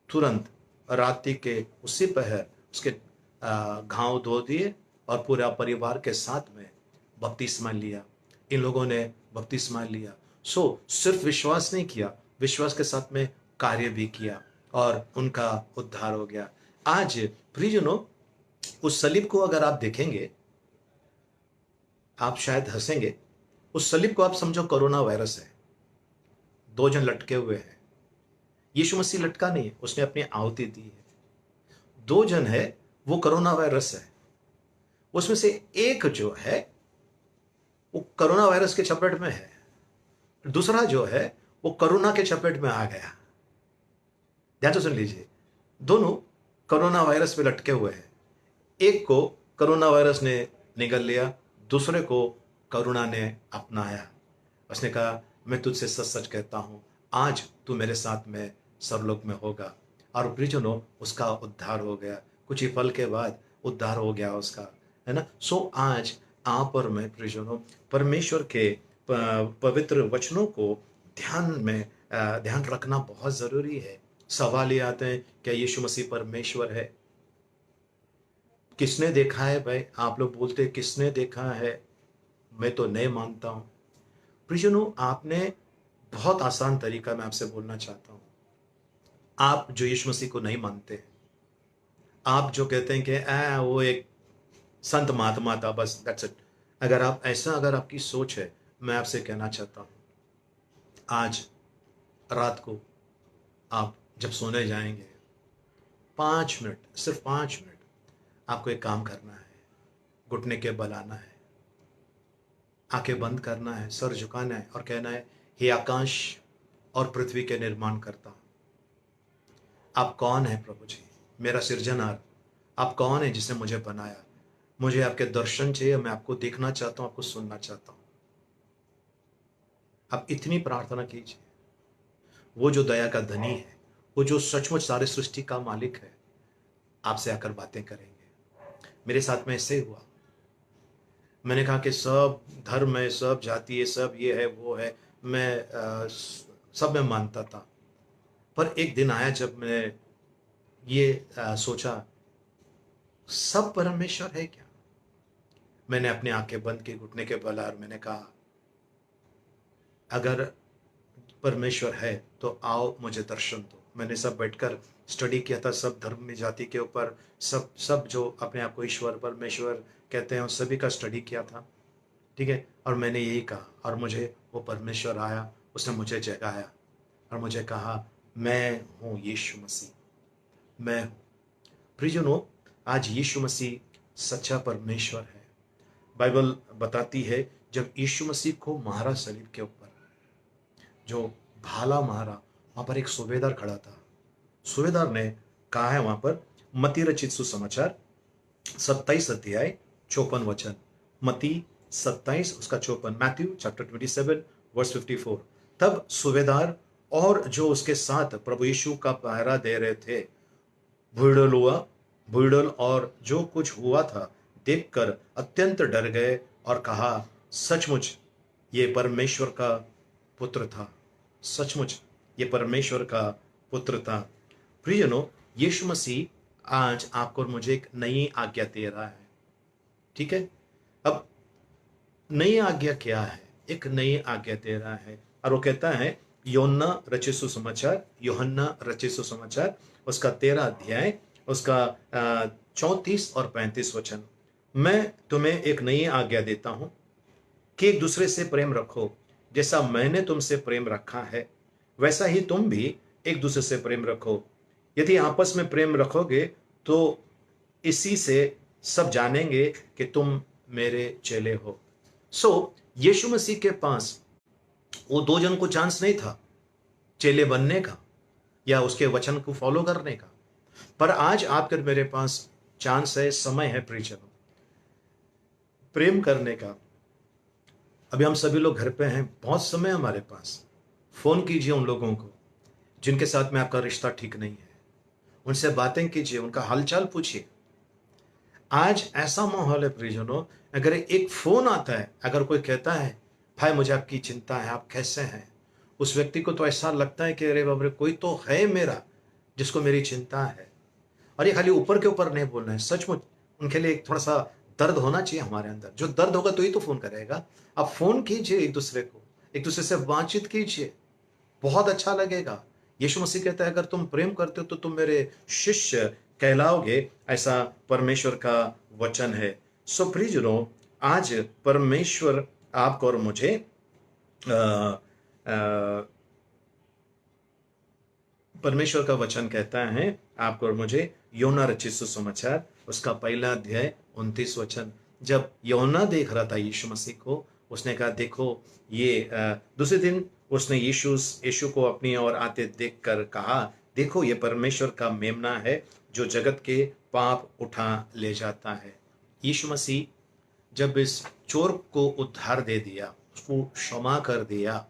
तुरंत रात्रि के उसी पहर उसके घाव धो दिए और पूरा परिवार के साथ में बपतिस्मा लिया। इन लोगों ने बपतिस्मा लिया। सिर्फ विश्वास नहीं किया, विश्वास के साथ में कार्य भी किया और उनका उद्धार हो गया। आज प्रियजनों, उस सलीब को अगर आप देखेंगे, आप शायद हंसेंगे। उस सलीब को आप समझो कोरोना वायरस है। दो जन लटके हुए हैं। यीशु मसीह लटका नहीं है, उसने अपनी आहुति दी है। दो जन है, वो कोरोना वायरस है। उसमें से एक जो है वो कोरोना वायरस के चपेट में है, दूसरा जो है वो कोरोना के चपेट में आ गया। ध्यान से सुन लीजिए, दोनों कोरोना वायरस में लटके हुए हैं। एक को कोरोना वायरस ने निगल लिया, दूसरे को करुणा ने अपनाया। उसने कहा, मैं तुझसे सच सच कहता हूं, आज तू मेरे साथ में सरलोक में होगा। और प्रियजनों, उसका उद्धार हो गया। कुछ ही पल के बाद उद्धार हो गया उसका, है ना। आज आप और मैं प्रियजनों, परमेश्वर के पवित्र वचनों को ध्यान रखना बहुत जरूरी है। सवाल ये आते हैं, क्या यीशु मसीह परमेश्वर है? किसने देखा है भाई? आप लोग बोलते हैं किसने देखा है, मैं तो नहीं मानता हूं। प्रियजनों, आपने बहुत आसान तरीका मैं आपसे बोलना चाहता हूं। आप जो यीशु मसीह को नहीं मानते, आप जो कहते हैं कि वो एक संत महात्मा था, बस दैट्स इट, अगर आपकी सोच है, मैं आपसे कहना चाहता हूं, आज रात को आप जब सोने जाएंगे, 5 मिनट, सिर्फ 5 मिनट आपको एक काम करना है। घुटने के बल आना है, आंखें बंद करना है, सर झुकाना है और कहना है, हे आकाश और पृथ्वी के निर्माण करता, आप कौन है प्रभु जी, मेरा सृजनहार। आप कौन है जिसने मुझे बनाया। मुझे आपके दर्शन चाहिए, मैं आपको देखना चाहता हूं, आपको सुनना चाहता हूं। आप इतनी प्रार्थना कीजिए। वो जो दया का धनी है, वो जो सचमुच सारे सृष्टि का मालिक है, आपसे आकर बातें करेंगे। मेरे साथ में ऐसे हुआ। मैंने कहा कि सब धर्म है, सब जाति है, सब ये है वो है, मैं सब में मानता था। पर एक दिन आया जब मैं ये सोचा, सब परमेश्वर है क्या। मैंने अपनी आंखें बंद की घुटने के बल, और मैंने कहा अगर परमेश्वर है तो आओ मुझे दर्शन दो। मैंने सब बैठकर स्टडी किया था, सब धर्म में जाति के ऊपर, सब सब जो अपने आप को ईश्वर परमेश्वर कहते हैं, उस सभी का स्टडी किया था। ठीक है, और मैंने यही कहा, और मुझे वो परमेश्वर आया, उसने मुझे जगाया और मुझे कहा मैं हूँ यीशु मसीह, मैं हूँ। प्रियजनों, आज यीशु मसीह सच्चा परमेश्वर है। बाइबल बताती है जब यीशु मसीह को मारा सलीब के ऊपर, जो भाला मारा, वहां पर एक सूबेदार खड़ा था। सूबेदार ने कहा है वहां पर, मती रचित सुसमाचार 27 अध्याय 54 वचन, मती 27 उसका 54, मैथ्यू चैप्टर 27 वर्स 54। तब सूबेदार और जो उसके साथ प्रभु यीशु का पहरा दे रहे थे भूडल हुआ, भूडल और जो कुछ हुआ था देखकर अत्यंत डर गए और कहा सचमुच ये परमेश्वर का पुत्र था, सचमुच ये परमेश्वर का पुत्र था। प्रियजनों, यीशु मसीह आज आपको और मुझे एक नई आज्ञा दे रहा है। ठीक है, अब नई आज्ञा क्या है। एक नई आज्ञा दे रहा है और वो कहता है योहन्ना रचित सुसमाचार, यूहन्ना रचित सुसमाचार उसका 13 अध्याय उसका 34 और 35 वचन, मैं तुम्हें एक नई आज्ञा देता हूं कि एक दूसरे से प्रेम रखो, जैसा मैंने तुमसे प्रेम रखा है वैसा ही तुम भी एक दूसरे से प्रेम रखो। यदि आपस में प्रेम रखोगे तो इसी से सब जानेंगे कि तुम मेरे चेले हो। यीशु मसीह के पास वो दो जन को चांस नहीं था चेले बनने का या उसके वचन को फॉलो करने का, पर आज आपके मेरे पास चांस है, समय है प्रियजनों, प्रेम करने का। अभी हम सभी लोग घर पे हैं, बहुत समय हमारे पास। फोन कीजिए उन लोगों को जिनके साथ में आपका रिश्ता ठीक नहीं है, उनसे बातें कीजिए, उनका हालचाल पूछिए। आज ऐसा माहौल है प्रियजनों, अगर एक फोन आता है, अगर कोई कहता है भाई मुझे आपकी चिंता है, आप कैसे हैं, उस व्यक्ति को तो ऐसा लगता है कि अरे बाप रे, कोई तो है मेरा जिसको मेरी चिंता है। और ये खाली ऊपर के ऊपर नहीं बोलना है, सचमुच उनके लिए एक थोड़ा सा दर्द होना चाहिए हमारे अंदर। जो दर्द होगा तो ही तो फोन करेगा। आप फोन कीजिए एक दूसरे को, एक दूसरे से बातचीत कीजिए, बहुत अच्छा लगेगा। यीशु मसीह कहता है अगर तुम प्रेम करते हो तो तुम मेरे शिष्य कहलाओगे, ऐसा परमेश्वर का वचन है। सो प्रियजनों, आज परमेश्वर आपको और मुझे परमेश्वर का वचन कहता है आपको और मुझे, योना रचित सुसमाचार उसका 1 अध्याय 29 वचन। जब योना देख रहा था यीशु मसीह को, उसने कहा देखो ये, दूसरे दिन उसने यीशु को अपनी ओर आते देखकर कहा देखो ये परमेश्वर का मेमना है जो जगत के पाप उठा ले जाता है। यीशु मसीह जब इस चोर को उद्धार दे दिया, उसको क्षमा कर दिया,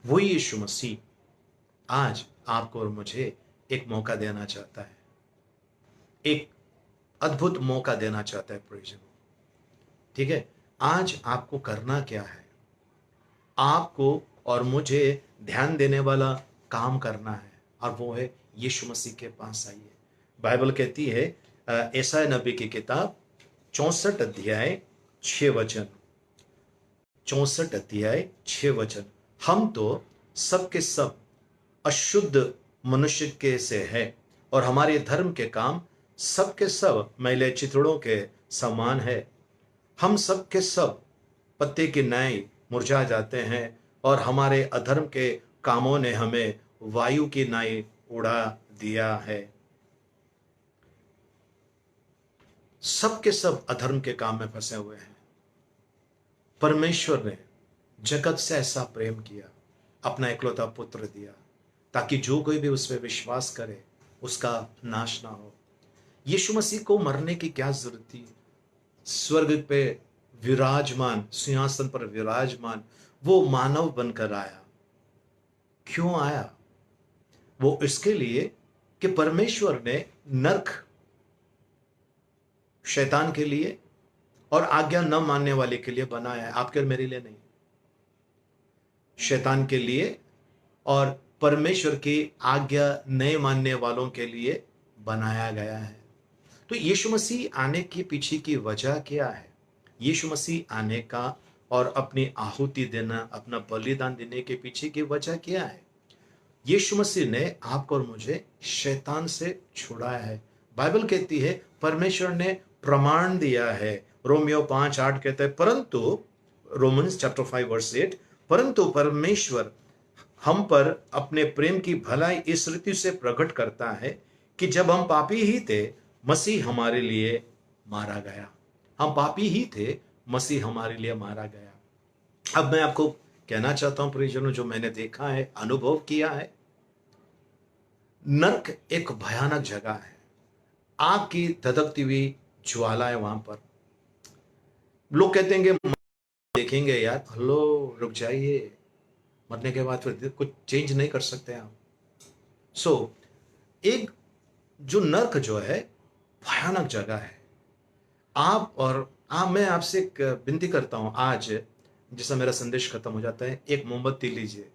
वही यीशु मसीह आज आपको और मुझे एक मौका देना चाहता है, एक अद्भुत मौका देना चाहता है प्रियजनों। ठीक है, आज आपको करना क्या है, आपको और मुझे ध्यान देने वाला काम करना है, और वो है यीशु मसीह के पास आइए। बाइबल कहती है यशायाह नबी की किताब 64 अध्याय 6 वचन, 64 अध्याय 6 वचन, हम तो सबके सब अशुद्ध मनुष्य के से है और हमारे धर्म के काम सबके सब मैले चिथड़ों के समान है। हम सब के सब पत्ते की नाई मुरझा जाते हैं और हमारे अधर्म के कामों ने हमें वायु की नाई उड़ा दिया है। सब के सब अधर्म के काम में फंसे हुए हैं। परमेश्वर ने जगत से ऐसा प्रेम किया, अपना इकलौता पुत्र दिया, ताकि जो कोई भी उस पर विश्वास करे उसका नाश ना हो। यीशु मसीह को मरने की क्या जरूरत थी? स्वर्ग पे विराजमान, सिंहासन पर विराजमान वो मानव बनकर आया। क्यों आया? वो इसके लिए कि परमेश्वर ने नरक शैतान के लिए और आज्ञा न मानने वाले के लिए बनाया है, आपके और मेरे लिए नहीं। शैतान के लिए और परमेश्वर की आज्ञा नहीं मानने वालों के लिए बनाया गया है। तो यीशु मसीह आने के पीछे की वजह क्या है? यीशु मसीह आने का और अपनी आहुति देना, अपना बलिदान देने के पीछे की वजह क्या है? यीशु मसीह ने आपको और मुझे शैतान से छुड़ाया है। बाइबल कहती है परमेश्वर ने प्रमाण दिया है। रोमियो 5:8 कहता है, परंतु रोमन्स चैप्टर 5:8, परंतु परमेश्वर हम पर अपने प्रेम की भलाई इस रीति से प्रकट करता है कि जब हम पापी ही थे, मसीह हमारे लिए मारा गया। हम पापी ही थे, मसीह हमारे लिए मारा गया। अब मैं आपको कहना चाहता हूं परिजनों, जो मैंने देखा है, अनुभव किया है, नरक एक भयानक जगह है। आग की धधकती हुई ज्वाला है वहां पर। लोग कहते हैं कि देखेंगे यार, हेलो रुक जाइए, मरने के बाद फिर कुछ चेंज नहीं कर सकते आप। एक जो नर्क जो है भयानक जगह है। मैं आपसे एक विनती करता हूं, आज जैसा मेरा संदेश खत्म हो जाता है, एक मोमबत्ती लीजिए।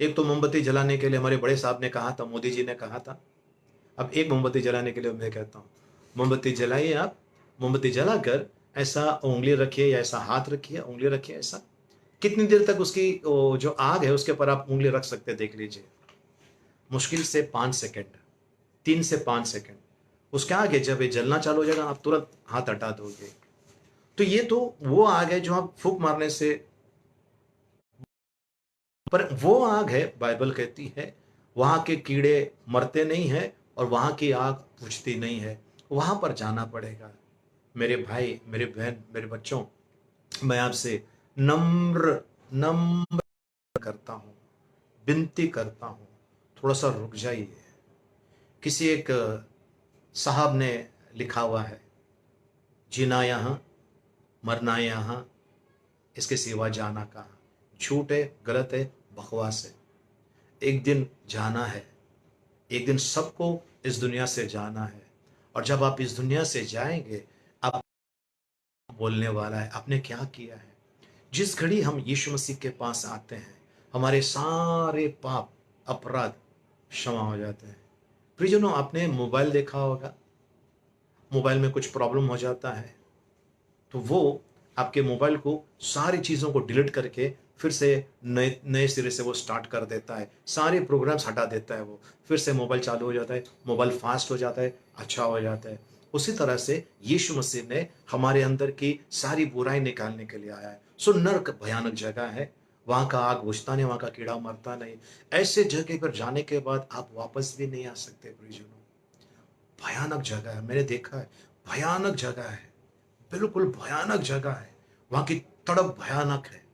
एक तो मोमबत्ती जलाने के लिए हमारे बड़े साहब ने कहा था, मोदी जी ने कहा था। अब एक मोमबत्ती जलाने के लिए मैं कहता हूं, मोमबत्ती जलाइए। आप मोमबत्ती जलाकर ऐसा उंगली रखिए या ऐसा हाथ रखिए, उंगली रखिए ऐसा। कितनी देर तक उसकी जो आग है उसके ऊपर आप उंगली रख सकते हैं, देख लीजिए। मुश्किल से 5 सेकंड, 3 से 5 सेकंड। उसके आगे जब ये जलना चालू हो जाएगा, आप तुरंत हाथ हटा दोगे। तो ये तो वो आग है जो आप फूंक मारने से, पर वो आग है, बाइबल कहती है वहां के कीड़े मरते नहीं है और वहां की आग बुझती नहीं है। वहां पर जाना पड़ेगा। मेरे भाई, मेरे बहन, मेरे बच्चों, मैं आपसे नम्र नम्र करता हूं, विनती करता हूं, थोड़ा सा रुक जाइए। किसी एक साहब ने लिखा हुआ है, जीना यहाँ, मरना यहाँ, इसके सिवा जाना कहाँ। झूठ है, गलत है, बकवास है। एक दिन जाना है, एक दिन सबको इस दुनिया से जाना है। और जब आप इस दुनिया से जाएंगे, आप बोलने वाला है आपने क्या किया है। जिस घड़ी हम यीशु मसीह के पास आते हैं, हमारे सारे पाप अपराध क्षमा हो जाते हैं। प्रियजनों, आपने मोबाइल देखा होगा, मोबाइल में कुछ प्रॉब्लम हो जाता है तो वो आपके मोबाइल को सारी चीज़ों को डिलीट करके फिर से नए नए सिरे से वो स्टार्ट कर देता है, सारे प्रोग्राम्स हटा देता है, वो फिर से मोबाइल चालू हो जाता है, मोबाइल फास्ट हो जाता है, अच्छा हो जाता है। उसी तरह से यीशु मसीह ने हमारे अंदर की सारी बुराई निकालने के लिए आया है। नर्क भयानक जगह है, वहाँ का आग बुझता नहीं, वहाँ का कीड़ा मरता नहीं। ऐसे जगह पर जाने के बाद आप वापस भी नहीं आ सकते प्रियजनों। भयानक जगह है, मैंने देखा है, भयानक जगह है, बिल्कुल भयानक जगह है। वहां की तड़प भयानक है।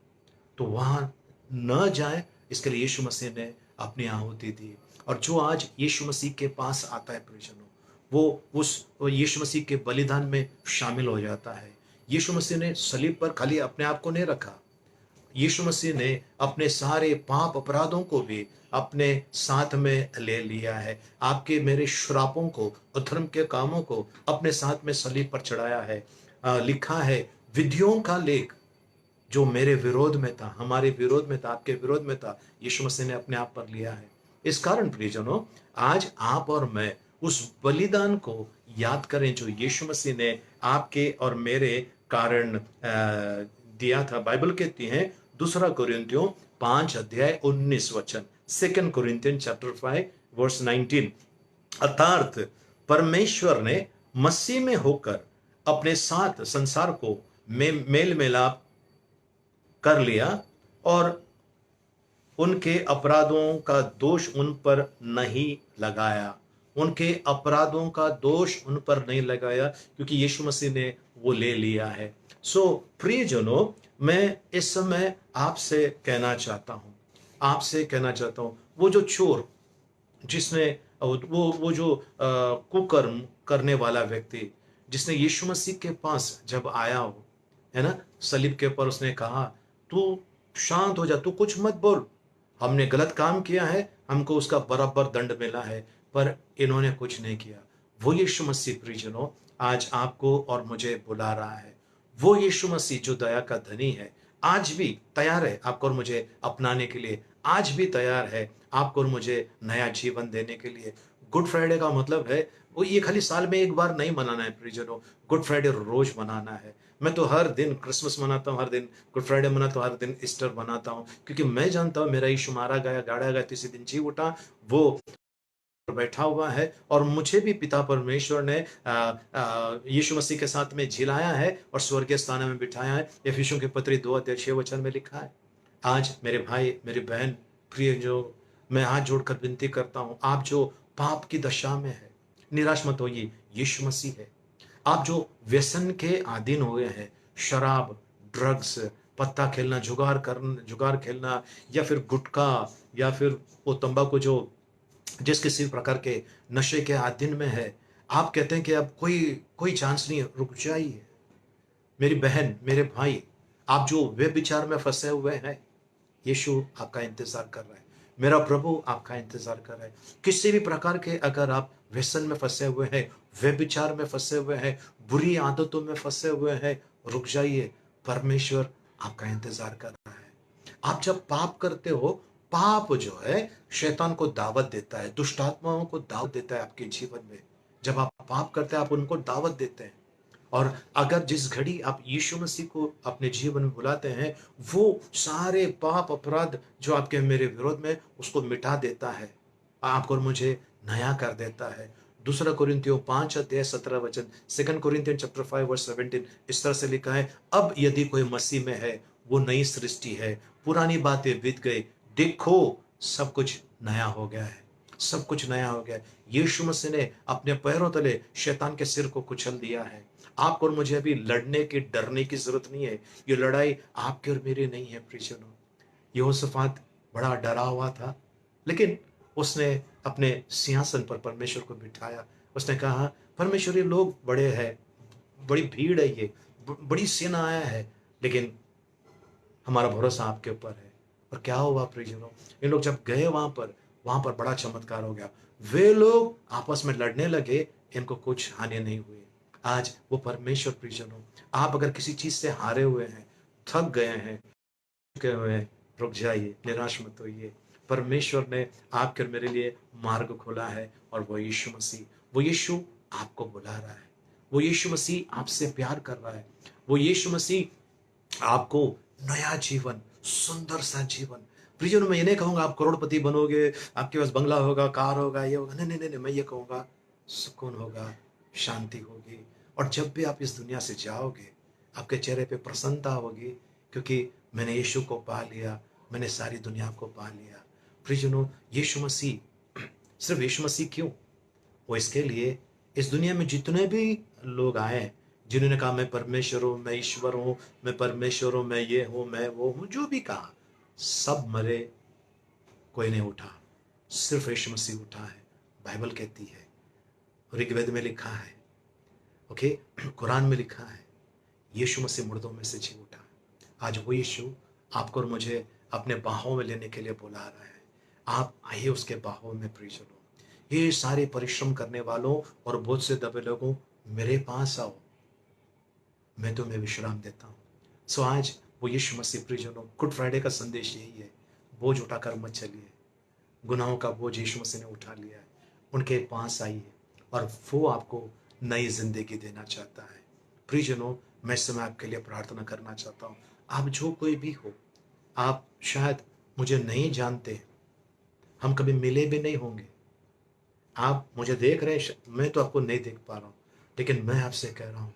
तो वहां न जाए, इसके लिए यीशु मसीह ने अपनी आहुति दी। और जो आज यीशु मसीह के पास आता है परिजनों, वो यीशु मसीह के बलिदान में शामिल हो जाता है। यीशु मसीह ने सलीब पर खाली अपने आप को नहीं रखा, यीशु मसीह ने अपने सारे पाप अपराधों को भी अपने साथ में ले लिया है। आपके मेरे श्रापों को, अधर्म के कामों को अपने साथ में सलीब पर चढ़ाया है। लिखा है, विधियों का लेख जो मेरे विरोध में था, हमारे विरोध में था, आपके विरोध में था, यीशु मसीह ने अपने आप पर लिया है। इस कारण प्रियजनों, आज आप और मैं उस बलिदान को याद करें जो यीशु मसीह ने आपके और मेरे कारण दिया था। बाइबल कहती है, 2 कुरिन्थियों 5:19, 2 Corinthians chapter 5 verse 19, अर्थात परमेश्वर ने मसीह में होकर अपने साथ संसार को मेल मिलाप कर लिया और उनके अपराधों का दोष उन पर नहीं लगाया। उनके अपराधों का दोष उन पर नहीं लगाया, क्योंकि यीशु मसीह ने वो ले लिया है। सो प्रियजनों, मैं इस समय आपसे कहना चाहता हूं, वो जो चोर, जिसने वो जो कुकर्म करने वाला व्यक्ति, जिसने यीशु मसीह के पास जब आया हो, है ना, सलीब के ऊपर उसने कहा, तू शांत हो जा, तू कुछ मत बोल, हमने गलत काम किया है, हमको उसका बराबर दंड मिला है, पर इन्होंने कुछ नहीं किया। वो यीशु मसीह प्रियजनों आज आपको और मुझे बुला रहा है। वो यीशु मसीह जो दया का धनी है, आज भी तैयार है आपको और मुझे अपनाने के लिए, आज भी तैयार है आपको और मुझे नया जीवन देने के लिए। गुड फ्राइडे का मतलब है, वो ये खाली साल में एक बार नहीं मनाना है प्रियजनों, गुड फ्राइडे रोज मनाना है। मैं तो हर दिन क्रिसमस मनाता हूँ, हर दिन गुड फ्राइडे मनाता हूँ, हर दिन ईस्टर मनाता हूँ, क्योंकि मैं जानता हूँ मेरा यीशु मारा गया, गाड़ा गया, तीसरे दिन जी उठा, वो बैठा हुआ है, और मुझे भी पिता परमेश्वर ने यीशु मसीह के साथ में जिलाया है और स्वर्गीय स्थान में बिठाया है। इफिसियों की पत्री 2:6 में लिखा है। आज मेरे भाई, मेरी बहन, प्रिय, जो मैं हाथ जोड़कर विनती करता हूं, आप जो पाप की दशा में है, निराश मत होइए, यीशु मसीह है। आप जो व्यसन के अधीन हुए हैं, शराब, ड्रग्स, पत्ता खेलना, जुगार खेलना, या फिर गुटखा, या फिर वो तंबाकू, जो जिस किसी प्रकार के नशे के अधीन में है, आप कहते हैं कि अब कोई कोई चांस नहीं है, रुक जाइए। मेरी बहन, मेरे भाई, आप जो वे विचार में फंसे हुए हैं, यीशु आपका इंतजार कर रहा है, मेरा प्रभु आपका इंतजार कर रहा है। किसी भी प्रकार के अगर आप व्यसन में फंसे हुए हैं, वे विचार में फंसे हुए हैं, बुरी आदतों में फंसे हुए हैं, रुक जाइए, परमेश्वर आपका इंतजार कर रहा है। आप जब पाप करते हो, पाप जो है शैतान को दावत देता है, दुष्ट आत्माओं को दावत देता है आपके जीवन में। जब आप पाप करते हैं, आप उनको दावत देते हैं। और अगर जिस घड़ी आप यीशु मसीह को अपने जीवन में बुलाते हैं, वो सारे पाप अपराध जो आपके मेरे विरोध में, उसको मिटा देता है, आपको और मुझे नया कर देता है। दूसरा कोरिन्थियों 5:17, 2 कोरिन्थियन 5:17, इस तरह से लिखा है, अब यदि कोई मसीह में है, वो नई सृष्टि है, पुरानी बातें बीत गई, देखो सब कुछ नया हो गया है, सब कुछ नया हो गया है। यीशु मसीह ने अपने पैरों तले शैतान के सिर को कुचल दिया है। आपको और मुझे अभी लड़ने की, डरने की जरूरत नहीं है। ये लड़ाई आपके और मेरी नहीं है प्रियजनों। यहोशापात बड़ा डरा हुआ था, लेकिन उसने अपने सिंहासन पर परमेश्वर को बिठाया। उसने कहा, परमेश्वर, ये लोग बड़े हैं, बड़ी भीड़ है, ये बड़ी सेना आया है, लेकिन हमारा भरोसा आपके ऊपर है। और क्या हुआ प्रियजनों, इन लोग जब गए वहां पर बड़ा चमत्कार हो गया। वे लोग आपस में लड़ने लगे, इनको कुछ हानि नहीं हुई। आज वो परमेश्वर, प्रियजनों, आप अगर किसी चीज से हारे हुए हैं, थक गए हैं, चुके हुए हैं, रुक जाइए, निराश मत होइए। परमेश्वर ने आपके और मेरे लिए मार्ग खोला है, और वो यीशु मसीह, वो यीशु आपको बुला रहा है, वो यीशु मसीह आपसे प्यार कर रहा है, वो यीशु मसीह आपको नया जीवन, सुंदर सा जीवन। प्रियजनों, मैं ये नहीं कहूंगा आप करोड़पति बनोगे, आपके पास बंगला होगा, कार होगा, ये होगा, नहीं नहीं नहीं, मैं ये कहूंगा सुकून होगा, शांति होगी। और जब भी आप इस दुनिया से जाओगे, आपके चेहरे पे प्रसन्नता होगी, क्योंकि मैंने यीशु को पा लिया, मैंने सारी दुनिया को पा लिया। प्रियजनों, यीशु मसीह, सिर्फ यीशु मसीह क्यों, वो इसके लिए इस दुनिया में जितने भी लोग आए, जिन्होंने कहा मैं परमेश्वर हूं, मैं ईश्वर हूं, मैं परमेश्वर हूं, मैं ये हूं, मैं वो हूं, जो भी कहा, सब मरे, कोई नहीं उठा, सिर्फ यीशु मसीह उठा है। बाइबल कहती है, ऋग्वेद में लिखा है, ओके, कुरान में लिखा है, यीशु मसीह मुर्दों में से जी उठा। आज वो यीशु आपको और मुझे अपने बाहों में लेने के लिए बुला रहा है। आप आइए उसके बाहों में, प्रियजनों। ये सारे परिश्रम करने वालों और बोझ से दबे लोगों, मेरे पास आओ, मैं तुम्हें विश्राम देता हूँ। सो आज वो यीशु मसीह, प्रियजनों, गुड फ्राइडे का संदेश यही है, बोझ उठाकर मत चलिए। गुनाहों का बोझ यीशु मसीह ने उठा लिया है, उनके पास आइए, और वो आपको नई जिंदगी देना चाहता है। प्रियजनों, मैं इस समय आपके लिए प्रार्थना करना चाहता हूँ। आप जो कोई भी हो, आप शायद मुझे नहीं जानते, हम कभी मिले भी नहीं होंगे, आप मुझे देख रहे हैं, मैं तो आपको नहीं देख पा रहा हूँ, लेकिन मैं आपसे कह रहा हूँ,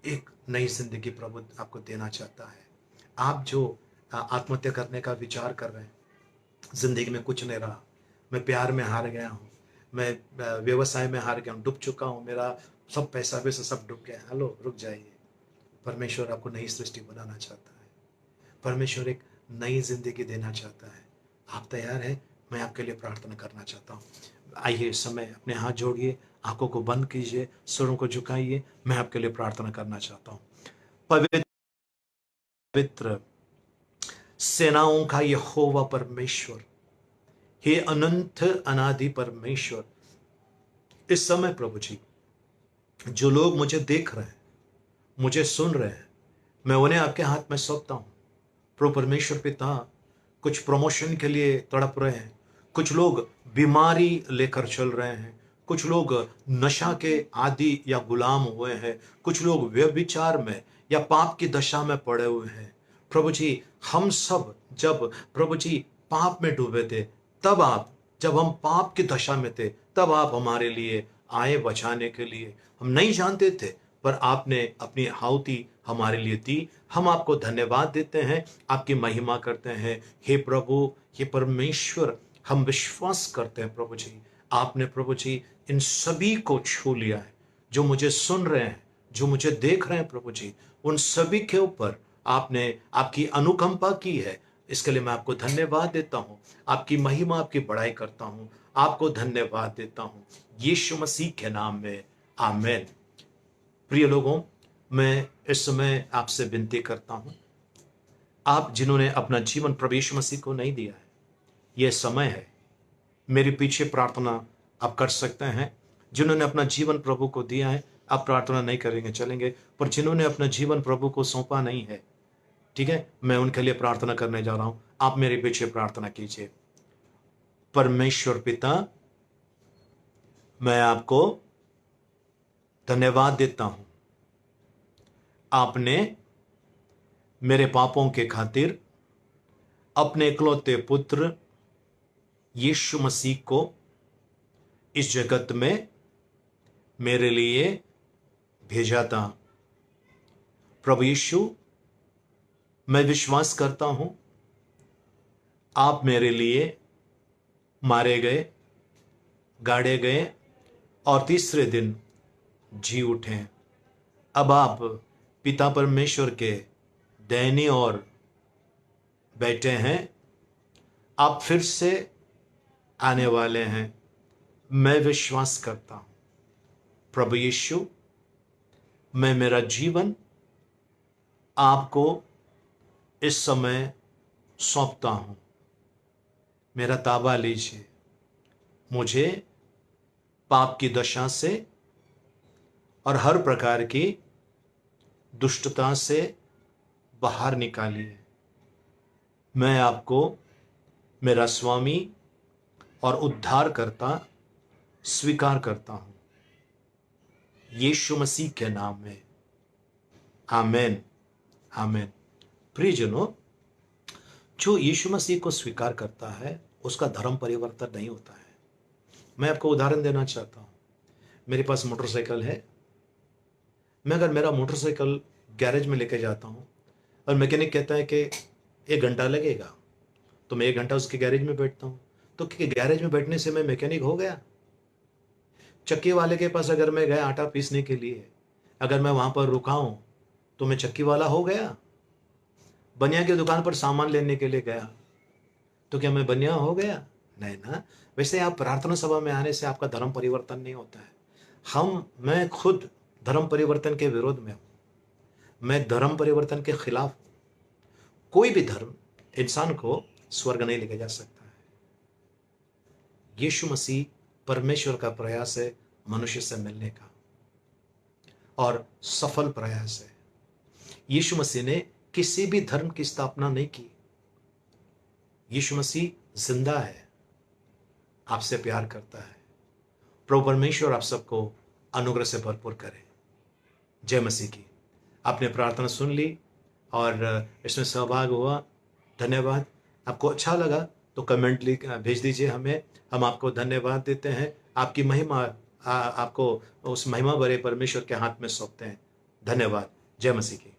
एक नई जिंदगी प्रभु आपको देना चाहता है। आप जो आत्महत्या करने का विचार कर रहे हैं, जिंदगी में कुछ नहीं रहा, मैं प्यार में हार गया हूँ, मैं व्यवसाय में हार गया हूँ, डूब चुका हूँ, मेरा सब पैसा वैसा सब डूब गया, हेलो, रुक जाइए, परमेश्वर आपको नई सृष्टि बनाना चाहता है। परमेश्वर एक नई जिंदगी देना चाहता है। आप तैयार हैं? मैं आपके लिए प्रार्थना करना चाहता हूँ। आइए इस समय अपने हाथ जोड़िए, आंखों को बंद कीजिए, स्वरों को झुकाइए। मैं आपके लिए प्रार्थना करना चाहता हूँ। पवित्र पवित्र सेनाओं का यहोवा परमेश्वर, हे अनंत अनादि परमेश्वर, इस समय प्रभु जी जो लोग मुझे देख रहे हैं, मुझे सुन रहे हैं, मैं उन्हें आपके हाथ में सौंपता हूं। प्रभु परमेश्वर पिता, कुछ प्रमोशन के लिए तड़प रहे हैं, कुछ लोग बीमारी लेकर चल रहे हैं, कुछ लोग नशा के आदि या गुलाम हुए हैं, कुछ लोग व्यभिचार में या पाप की दशा में पड़े हुए हैं। प्रभु जी, हम सब जब प्रभु जी पाप में डूबे थे, तब आप, जब हम पाप की दशा में थे, तब आप हमारे लिए आए बचाने के लिए। हम नहीं जानते थे, पर आपने अपनी आहुति हमारे लिए दी। हम आपको धन्यवाद देते हैं, आपकी महिमा करते हैं। हे प्रभु, हे परमेश्वर, हम विश्वास करते हैं प्रभु जी, आपने प्रभु जी इन सभी को छू लिया है। जो मुझे सुन रहे हैं, जो मुझे देख रहे हैं प्रभु जी, उन सभी के ऊपर आपने आपकी अनुकंपा की है। इसके लिए मैं आपको धन्यवाद देता हूं, आपकी महिमा, आपकी बड़ाई करता हूं, आपको धन्यवाद देता हूं, यीशु मसीह के नाम में, आमीन। प्रिय लोगों, मैं इस समय आपसे विनती करता हूं, आप जिन्होंने अपना जीवन प्रभु यीशु मसीह को नहीं दिया है, यह समय है, मेरे पीछे प्रार्थना आप कर सकते हैं। जिन्होंने अपना जीवन प्रभु को दिया है, आप प्रार्थना नहीं करेंगे चलेंगे, पर जिन्होंने अपना जीवन प्रभु को सौंपा नहीं है, ठीक है, मैं उनके लिए प्रार्थना करने जा रहा हूं। आप मेरे पीछे प्रार्थना कीजिए। परमेश्वर पिता, मैं आपको धन्यवाद देता हूं, आपने मेरे पापों के खातिर अपने इकलौते पुत्र यीशु मसीह को इस जगत में मेरे लिए भेजा था। प्रभु यीशु, मैं विश्वास करता हूं, आप मेरे लिए मारे गए, गाड़े गए और तीसरे दिन जी उठे। अब आप पिता परमेश्वर के दाहिनी ओर बैठे हैं, आप फिर से आने वाले हैं, मैं विश्वास करता हूं। प्रभु यीशु, मैं मेरा जीवन आपको इस समय सौंपता हूं। मेरा ताबा लीजिए, मुझे पाप की दशा से और हर प्रकार की दुष्टता से बाहर निकालिए। मैं आपको मेरा स्वामी और उद्धारकर्ता स्वीकार करता हूं, यीशु मसीह के नाम में, आमीन, आमीन। प्रियजनों, जो यीशु मसीह को स्वीकार करता है, उसका धर्म परिवर्तन नहीं होता है। मैं आपको उदाहरण देना चाहता हूं। मेरे पास मोटरसाइकिल है, मैं अगर मेरा मोटरसाइकिल गैरेज में लेके जाता हूं और मैकेनिक कहता है कि 1 घंटा लगेगा, तो मैं 1 घंटा उसके गैरेज में बैठता हूं। तो गैरेज में बैठने से मैं मैकेनिक हो गया? चक्की वाले के पास अगर मैं गया आटा पीसने के लिए, अगर मैं वहां पर रुका हूं, तो मैं चक्की वाला हो गया? बनिया की दुकान पर सामान लेने के लिए गया, तो क्या मैं बनिया हो गया? नहीं ना। वैसे आप प्रार्थना सभा में आने से आपका धर्म परिवर्तन नहीं होता है। मैं खुद धर्म परिवर्तन के विरोध में हूं, मैं धर्म परिवर्तन के खिलाफ हूं। कोई भी धर्म इंसान को स्वर्ग नहीं लेके जा सकता है। यीशु मसीह परमेश्वर का प्रयास है मनुष्य से मिलने का, और सफल प्रयास है। यीशु मसीह ने किसी भी धर्म की स्थापना नहीं की। यीशु मसीह जिंदा है, आपसे प्यार करता है। प्रभु परमेश्वर आप सबको अनुग्रह से भरपूर करे। जय मसीह की। आपने प्रार्थना सुन ली और इसमें सहभाग हुआ, धन्यवाद। आपको अच्छा लगा तो कमेंट भेज दीजिए हमें, हम आपको धन्यवाद देते हैं। आपकी महिमा आपको उस महिमा भरे परमेश्वर के हाथ में सौंपते हैं। धन्यवाद। जय मसीह की।